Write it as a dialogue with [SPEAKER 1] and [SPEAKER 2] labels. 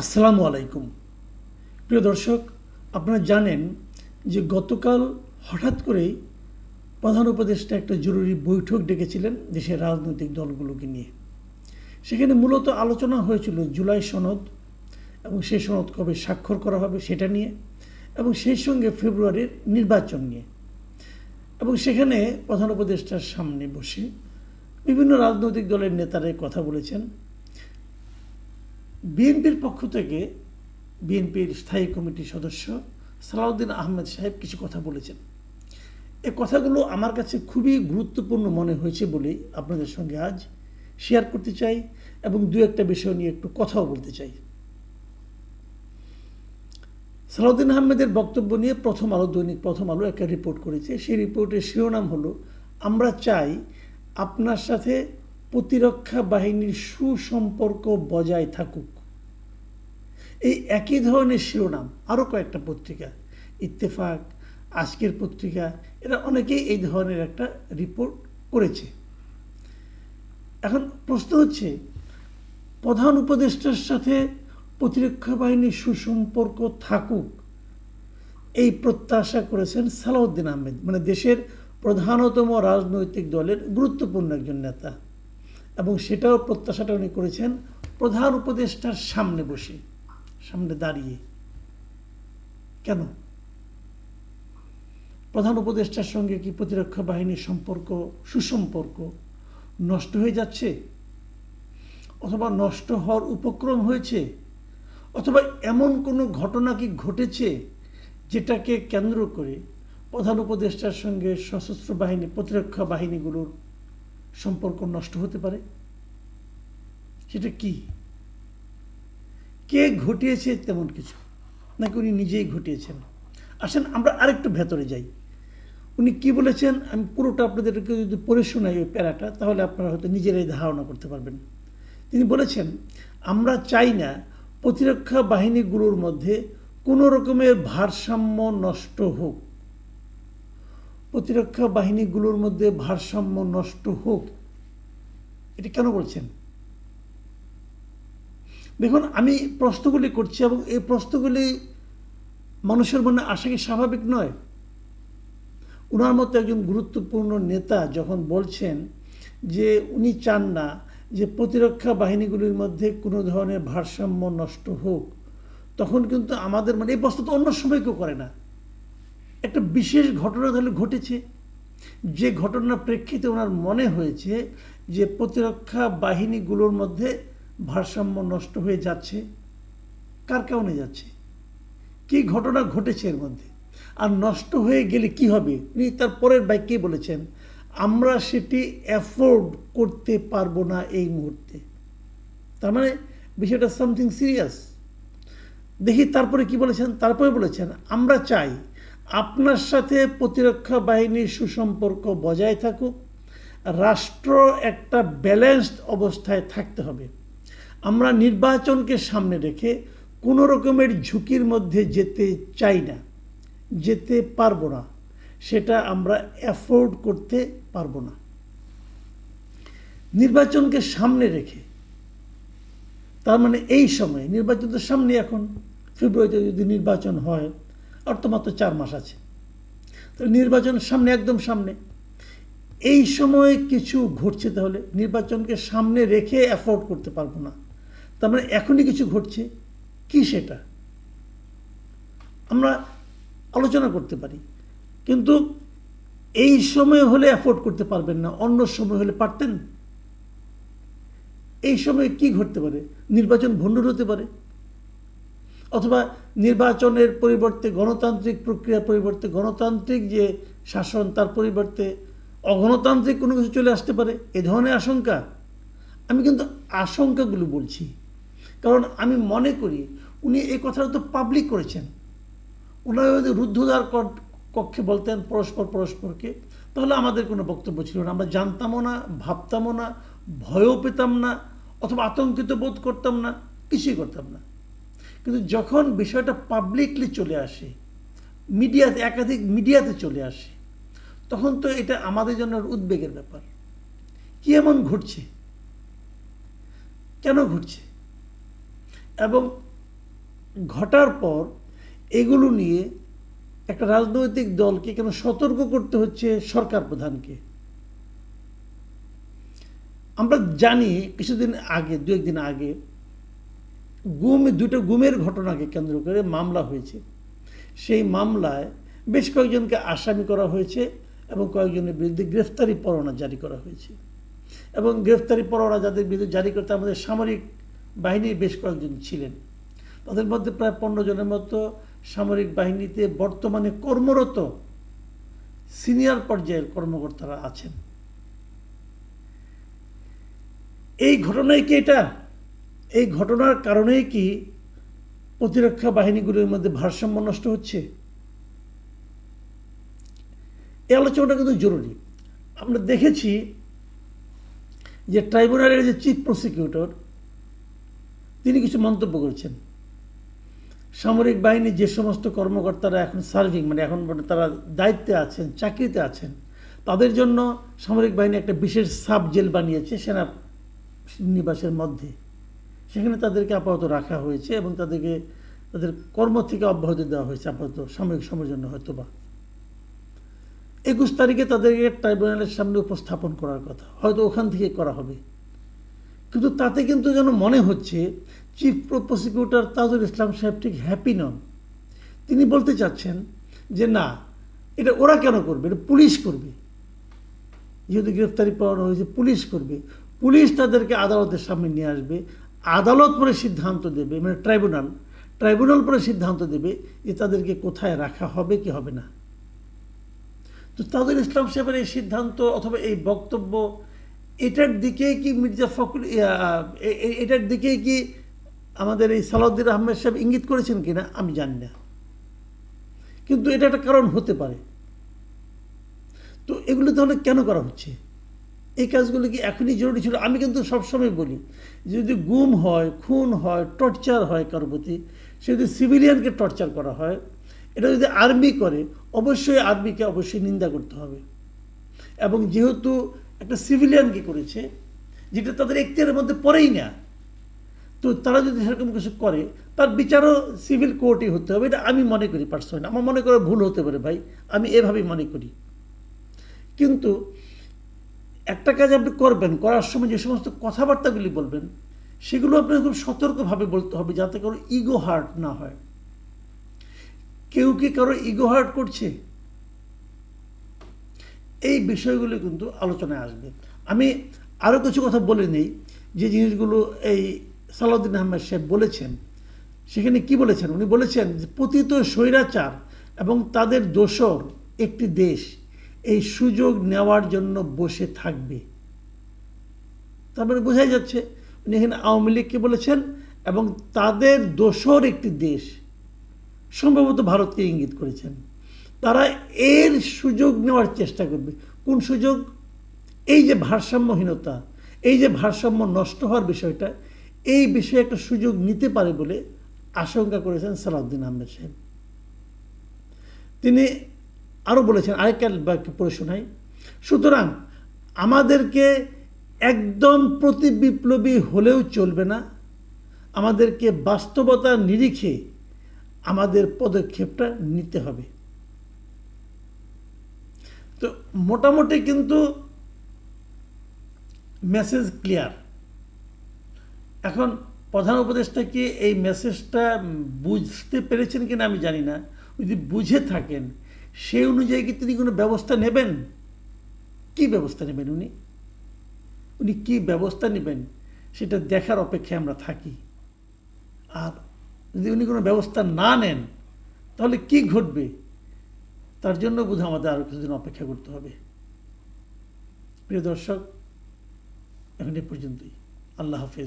[SPEAKER 1] আসসালামু আলাইকুম। প্রিয় দর্শক, আপনারা জানেন যে গতকাল হঠাৎ করেই প্রধান উপদেষ্টা একটা জরুরি বৈঠক ডেকেছিলেন দেশের রাজনৈতিক দলগুলোকে নিয়ে। সেখানে মূলত আলোচনা হয়েছিল জুলাই সনদ এবং সেই সনদ কবে স্বাক্ষর করা হবে সেটা নিয়ে, এবং সেই সঙ্গে ফেব্রুয়ারির নির্বাচন নিয়ে। এবং সেখানে প্রধান উপদেষ্টার সামনে বসে বিভিন্ন রাজনৈতিক দলের নেতারাই কথা বলেছেন। বিএনপির পক্ষ থেকে বিএনপির স্থায়ী কমিটির সদস্য সালাউদ্দিন আহমেদ সাহেব কিছু কথা বলেছেন। এই কথাগুলো আমার কাছে খুবই গুরুত্বপূর্ণ মনে হয়েছে বলেই আপনাদের সঙ্গে আজ শেয়ার করতে চাই এবং দু একটা বিষয় নিয়ে একটু কথাও বলতে চাই। সালাউদ্দিন আহমেদের বক্তব্য নিয়ে দৈনিক প্রথম আলো একটা রিপোর্ট করেছে। সেই রিপোর্টের শিরোনাম হলো, আমরা চাই আপনার সাথে প্রতিরক্ষা বাহিনীর সুসম্পর্ক বজায় থাকুক। এই একই ধরনের শিরোনাম আরও কয়েকটা পত্রিকা, ইত্তেফাক, আজকের পত্রিকা, এরা অনেকেই এই ধরনের একটা রিপোর্ট করেছে। এখন প্রশ্ন হচ্ছে, প্রধান উপদেষ্টার সাথে প্রতিরক্ষা বাহিনীর সুসম্পর্ক থাকুক এই প্রত্যাশা করেছেন সালাউদ্দিন আহমেদ, মানে দেশের প্রধানতম রাজনৈতিক দলের গুরুত্বপূর্ণ একজন নেতা, এবং সেটাও প্রত্যাশাটা উনি করেছেন প্রধান উপদেষ্টার সামনে বসে, সামনে দাঁড়িয়ে। কেন? প্রধান উপদেষ্টার সঙ্গে কি প্রতিরক্ষা বাহিনীর সুসম্পর্ক নষ্ট হয়ে যাচ্ছে, অথবা নষ্ট হওয়ার উপক্রম হয়েছে, অথবা এমন কোনো ঘটনা কি ঘটেছে যেটাকে কেন্দ্র করে প্রধান উপদেষ্টার সঙ্গে সশস্ত্র বাহিনী, প্রতিরক্ষা বাহিনীগুলোর সম্পর্ক নষ্ট হতে পারে? সেটা কি? কে ঘটিয়েছে তেমন কিছু, নাকি উনি নিজেই ঘটিয়েছেন? আসেন আমরা আরেকটু ভেতরে যাই। উনি কি বলেছেন আমি পুরোটা আপনাদেরকে যদি পড়ে শোনাই ওই প্যারাটা, তাহলে আপনারা হয়তো নিজেরাই ধারণা করতে পারবেন। তিনি বলেছেন, আমরা চাই না প্রতিরক্ষা বাহিনীগুলোর মধ্যে কোনো রকমের ভারসাম্য নষ্ট হোক। প্রতিরক্ষা বাহিনীগুলোর মধ্যে ভারসাম্য নষ্ট হোক, এটা কেন বলছেন? দেখুন, আমি প্রশ্নগুলি করছি এবং এই প্রশ্নগুলি মানুষের মনে আসা কি স্বাভাবিক নয়? ওনার মতো একজন গুরুত্বপূর্ণ নেতা যখন বলছেন যে উনি চান না যে প্রতিরক্ষা বাহিনীগুলির মধ্যে কোনো ধরনের ভারসাম্য নষ্ট হোক, তখন কিন্তু আমাদের এই প্রশ্ন তো অন্য সময় কেউ করে না। একটা বিশেষ ঘটনা তাহলে ঘটেছে, যে ঘটনার প্রেক্ষিতে ওনার মনে হয়েছে যে প্রতিরক্ষা বাহিনীগুলোর মধ্যে ভারসাম্য নষ্ট হয়ে যাচ্ছে। কার কারণে যাচ্ছে? কি ঘটনা ঘটেছে এর মধ্যে? আর নষ্ট হয়ে গেলে কি হবে? উনি তার পরের বাক্যেই বলেছেন, আমরা সেটি অ্যাফোর্ড করতে পারবো না এই মুহূর্তে। তার মানে বিষয়টা সামথিং সিরিয়াস। দেখি তারপরে কি বলেছেন। তারপরে বলেছেন, আমরা চাই আপনার সাথে প্রতিরক্ষা বাহিনীর সুসম্পর্ক বজায় থাকুক, রাষ্ট্র একটা ব্যালেন্সড অবস্থায় থাকতে হবে। আমরা নির্বাচনকে সামনে রেখে কোনো রকমের ঝুঁকির মধ্যে যেতে চাই না, যেতে পারবো না, সেটা আমরা অ্যাফোর্ড করতে পারবো না। নির্বাচনকে সামনে রেখে, তার মানে এই সময় নির্বাচন তো সামনে, এখন ফেব্রুয়ারিতে যদি নির্বাচন হয় আর তো মাত্র 4 মাস আছে, তো নির্বাচন সামনে, একদম সামনে। এই সময় কিছু ঘটছে, তাহলে নির্বাচনকে সামনে রেখে অ্যাফোর্ড করতে পারবো না, তার মানে এখনই কিছু ঘটছে। কি সেটা আমরা আলোচনা করতে পারি, কিন্তু এই সময় হলে অ্যাফোর্ড করতে পারবেন না, অন্য সময় হলে পারতেন। এই সময় কি ঘটতে পারে? নির্বাচন ভণ্ডুল হতে পারে, অথবা নির্বাচনের পরিবর্তে গণতান্ত্রিক প্রক্রিয়ার পরিবর্তে গণতান্ত্রিক যে শাসন, তার পরিবর্তে অগণতান্ত্রিক কোনো কিছু চলে আসতে পারে। এ ধরনের আশঙ্কা। আমি কিন্তু আশঙ্কাগুলো বলছি, কারণ আমি মনে করি উনি এই কথাটা তো পাবলিক করেছেন। ওনারা যদি রুদ্ধদ্বার কক্ষে বলতেন পরস্পরকে, তাহলে আমাদের কোনো বক্তব্য ছিল না, আমরা জানতামও না, ভাবতামও না, ভয়ও পেতাম না, অথবা আতঙ্কিত বোধ করতাম না, কিছুই করতাম না। কিন্তু যখন বিষয়টা পাবলিকলি চলে আসে, মিডিয়াতে, একাধিক মিডিয়াতে চলে আসে, তখন তো এটা আমাদের জন্য উদ্বেগের ব্যাপার। কি এমন ঘটছে, কেন ঘটছে, এবং ঘটার পর এগুলো নিয়ে একটা রাজনৈতিক দলকে কেন সতর্ক করতে হচ্ছে সরকার প্রধানকে? আমরা জানি কিছুদিন আগে, দু একদিন আগে দুটো গুমের ঘটনাকে কেন্দ্র করে মামলা হয়েছে। সেই মামলায় বেশ কয়েকজনকে আসামি করা হয়েছে এবং কয়েকজনের বিরুদ্ধে গ্রেফতারি পরোয়ানা জারি করা হয়েছে। এবং গ্রেফতারি পরোয়ানা যাদের বিরুদ্ধে জারি করতে আমাদের সামরিক বাহিনীর বেশ কয়েকজন ছিলেন। তাদের মধ্যে প্রায় 15 জনের মতো সামরিক বাহিনীতে বর্তমানে কর্মরত সিনিয়র পর্যায়ের কর্মকর্তারা আছেন। এই ঘটনায় কি এই ঘটনার কারণেই কি প্রতিরক্ষা বাহিনীগুলোর মধ্যে ভারসাম্য নষ্ট হচ্ছে? এই আলোচনাটা কিন্তু জরুরি। আমরা দেখেছি যে ট্রাইব্যুনালের যে চিফ প্রসিকিউটর তিনি কিছু মন্তব্য করেছেন। সামরিক বাহিনীর যে সমস্ত কর্মকর্তারা এখন সার্ভিং, মানে এখন তারা দায়িত্বে আছেন, চাকরিতে আছেন, তাদের জন্য সামরিক বাহিনী একটা বিশেষ সাব জেল বানিয়েছে সেনা নিবাসের মধ্যে। সেখানে তাদেরকে আপাতত রাখা হয়েছে এবং তাদেরকে তাদের কর্ম থেকে অব্যাহতি দেওয়া হয়েছে আপাতত সাময়িক সময়ের জন্য। হয়তো বা 21 তারিখে তাদেরকে ট্রাইব্যুনালের সামনে উপস্থাপন করার কথা, হয়তো ওখান থেকে করা হবে। কিন্তু তাতে কিন্তু যেন মনে হচ্ছে চিফ প্রসিকিউটর তাজুল ইসলাম সাহেব ঠিক হ্যাপি নন। তিনি বলতে চাচ্ছেন যে না, এটা ওরা কেন করবে, এটা পুলিশ করবে। যেহেতু গ্রেফতারি পরোয়ানা হয়েছে, পুলিশ করবে। পুলিশ তাদেরকে আদালতের সামনে নিয়ে আসবে, আদালত পরে সিদ্ধান্ত দেবে, মানে ট্রাইব্যুনাল পরে সিদ্ধান্ত দেবে যে তাদেরকে কোথায় রাখা হবে কি হবে না। তো তাজুল ইসলাম সাহেবের এই সিদ্ধান্ত অথবা এই বক্তব্য, এটার দিকে কি মির্জা ফখরুল, এটার দিকে কি আমাদের এই সালাউদ্দিন আহমেদ সাহেব ইঙ্গিত করেছেন কিনা আমি জানি না, কিন্তু এটা একটা কারণ হতে পারে। তো এগুলো তাহলে কেন করা হচ্ছে? এই কাজগুলো কি এখনই জরুরি ছিল? আমি কিন্তু সবসময় বলি, যদি গুম হয়, খুন হয়, টর্চার হয় কারো প্রতি, সে যদি সিভিলিয়ানকে টর্চার করা হয়, এটা যদি আর্মি করে, অবশ্যই আর্মিকে অবশ্যই নিন্দা করতে হবে। এবং যেহেতু একটা সিভিলিয়ানকে করেছে, যেটা তাদের এখতিয়ারের মধ্যে পড়েই না, তো তারা যদি সেরকম কিছু করে তার বিচারও সিভিল কোর্টই হতে হবে। এটা আমি মনে করি পার্সোনালি। আমার মনে করে ভুল হতে পারে ভাই, আমি এভাবেই মনে করি। কিন্তু একটা কাজ আপনি করবেন, করার সময় যে সমস্ত কথাবার্তাগুলি বলবেন সেগুলো আপনাকে খুব সতর্কভাবে বলতে হবে, যাতে কারো ইগো হার্ট না হয়। কেউ কি কারো ইগো হার্ট করছে? এই বিষয়গুলো কিন্তু আলোচনায় আসবে। আমি আরও কিছু কথা বলে নেই, যে জিনিসগুলো এই সালাউদ্দিন আহমেদ সাহেব বলেছেন। সেখানে কি বলেছেন? উনি বলেছেন যে পতিত স্বৈরাচার এবং তাদের দোসর একটি দেশ এই সুযোগ নেওয়ার জন্য বসে থাকবে। তারপরে বোঝাই যাচ্ছে উনি এখানে আওয়ামী লীগকে বলেছেন এবং তাদের দোসর একটি দেশ, সম্ভবত ভারতকে ইঙ্গিত করেছেন। তারা এর সুযোগ নেওয়ার চেষ্টা করবে। কোন সুযোগ? এই যে ভারসাম্যহীনতা, এই যে ভারসাম্য নষ্ট হওয়ার বিষয়টা, এই বিষয়ে একটা সুযোগ নিতে পারে বলে আশঙ্কা করেছেন সালাউদ্দিন আহমেদ সাহেব। তিনি আরও বলেছেন, আরেকটা বাক্য পড়ে শোনাই। সুতরাং আমাদেরকে একদম প্রতি বিপ্লবী হলেও চলবে না, আমাদেরকে বাস্তবতার নিরিখে আমাদের পদক্ষেপটা নিতে হবে। তো মোটামুটি কিন্তু মেসেজ ক্লিয়ার। এখন প্রধান উপদেষ্টা কি এই মেসেজটা বুঝতে পেরেছেন কিনা আমি জানি না। যদি বুঝে থাকেন, সেই অনুযায়ী কি তিনি কোনো ব্যবস্থা নেবেন? কি ব্যবস্থা নেবেন উনি কি ব্যবস্থা নেবেন সেটা দেখার অপেক্ষায় আমরা থাকি। আর যদি উনি কোনো ব্যবস্থা না নেন, তাহলে কি ঘটবে তার জন্য বোধ আমাদের আরও কিছুদিন অপেক্ষা করতে হবে। প্রিয় দর্শক, এখন এ পর্যন্তই। আল্লাহ হাফেজ।